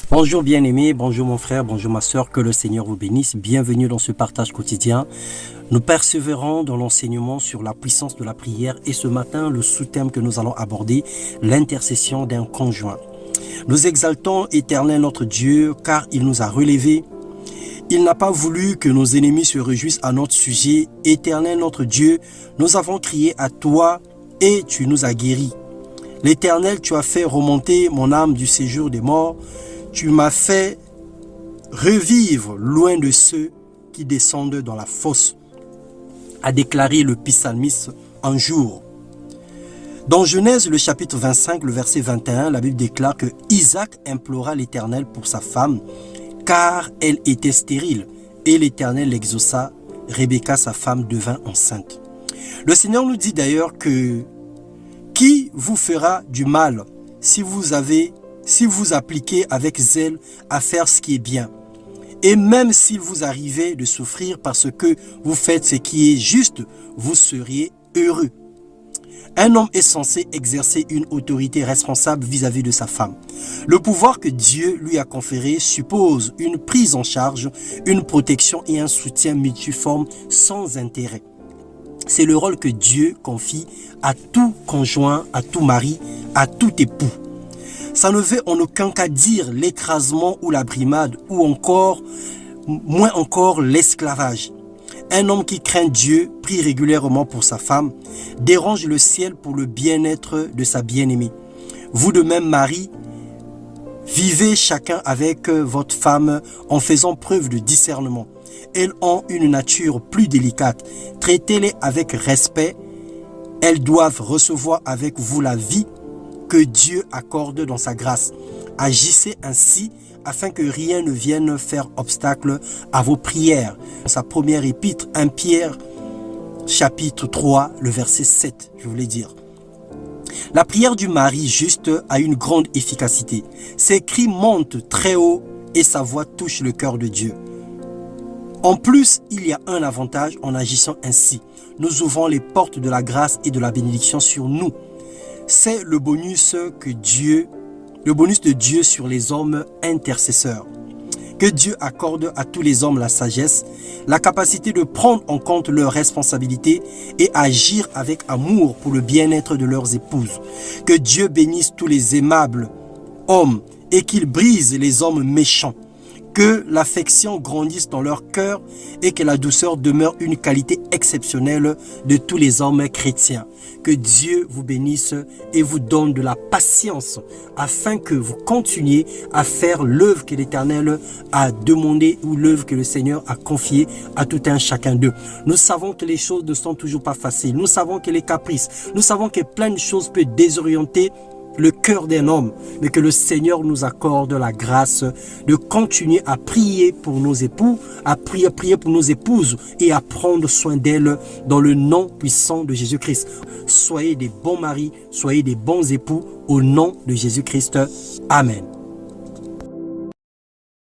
Bonjour bien-aimés, bonjour mon frère, bonjour ma soeur, que le Seigneur vous bénisse. Bienvenue dans ce partage quotidien. Nous persévérons dans l'enseignement sur la puissance de la prière et ce matin, le sous-thème que nous allons aborder, l'intercession d'un conjoint. Nous exaltons Éternel notre Dieu car il nous a relevés. Il n'a pas voulu que nos ennemis se réjouissent à notre sujet. Éternel notre Dieu, nous avons crié à toi et tu nous as guéris. L'Éternel, tu as fait remonter mon âme du séjour des morts. Tu m'as fait revivre loin de ceux qui descendent dans la fosse, a déclaré le psalmiste un jour. Dans Genèse, le chapitre 25, le verset 21, la Bible déclare que Isaac implora l'Éternel pour sa femme, car elle était stérile, et l'Éternel l'exauça. Rebecca, sa femme, devint enceinte. Le Seigneur nous dit d'ailleurs que qui vous fera du mal si vous appliquez avec zèle à faire ce qui est bien. Et même s'il vous arrivait de souffrir parce que vous faites ce qui est juste, vous seriez heureux. Un homme est censé exercer une autorité responsable vis-à-vis de sa femme. Le pouvoir que Dieu lui a conféré suppose une prise en charge, une protection et un soutien multiforme sans intérêt. C'est le rôle que Dieu confie à tout conjoint, à tout mari, à tout époux. Ça ne veut en aucun cas dire l'écrasement ou la brimade ou encore, moins encore, l'esclavage. Un homme qui craint Dieu, prie régulièrement pour sa femme, dérange le ciel pour le bien-être de sa bien-aimée. Vous de même, mari, vivez chacun avec votre femme en faisant preuve de discernement. Elles ont une nature plus délicate. Traitez-les avec respect. Elles doivent recevoir avec vous la vie que Dieu accorde dans sa grâce. Agissez ainsi afin que rien ne vienne faire obstacle à vos prières. Sa première épître, 1 Pierre, chapitre 3, le verset 7, je voulais dire. La prière du mari juste a une grande efficacité. Ses cris montent très haut et sa voix touche le cœur de Dieu. En plus, il y a un avantage en agissant ainsi. Nous ouvrons les portes de la grâce et de la bénédiction sur nous. C'est le bonus de Dieu sur les hommes intercesseurs. Que Dieu accorde à tous les hommes la sagesse, la capacité de prendre en compte leurs responsabilités et agir avec amour pour le bien-être de leurs épouses. Que Dieu bénisse tous les aimables hommes et qu'il brise les hommes méchants. Que l'affection grandisse dans leur cœur et que la douceur demeure une qualité exceptionnelle de tous les hommes chrétiens. Que Dieu vous bénisse et vous donne de la patience afin que vous continuiez à faire l'œuvre que l'Éternel a demandé ou l'œuvre que le Seigneur a confiée à tout un chacun d'eux. Nous savons que les choses ne sont toujours pas faciles. Nous savons que les caprices, nous savons que plein de choses peuvent désorienter le cœur d'un homme, mais que le Seigneur nous accorde la grâce de continuer à prier pour nos époux, à prier pour nos épouses et à prendre soin d'elles dans le nom puissant de Jésus-Christ. Soyez des bons maris, soyez des bons époux au nom de Jésus-Christ. Amen.